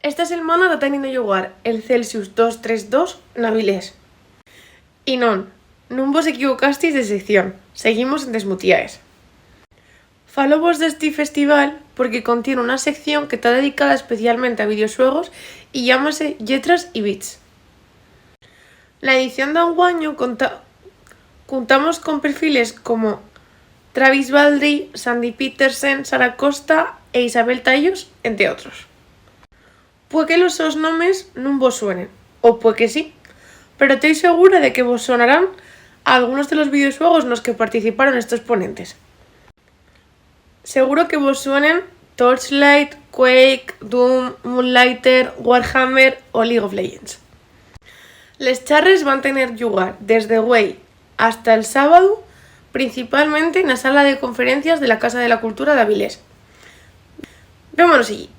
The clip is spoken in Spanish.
Esta setmana está teniendo lugar el Celsius 232 na Avilés. Y non vos equivocastis de sección, seguimos en Desmutiaes. Falo vos desti festival porque contiene una sección que está dedicada especialmente a videojuegos y llámase Lletras y Bits. La edición de anguaño contamos con perfiles como Travis Baldry, Sandy Petersen, Sara Costa e Isabel Tallos, entre otros. Puede que los sos nombres non vos suenen, o puede que sí, pero estoy segura de que vos sonarán algunos de los videojuegos en los que participaron estos ponentes. Seguro que vos suenen Torchlight, Quake, Doom, Moonlighter, Warhammer o League of Legends. Les charres van a tener lugar desde güey hasta el sábado, principalmente en la sala de conferencias de la Casa de la Cultura de Avilés. Vémonos allí.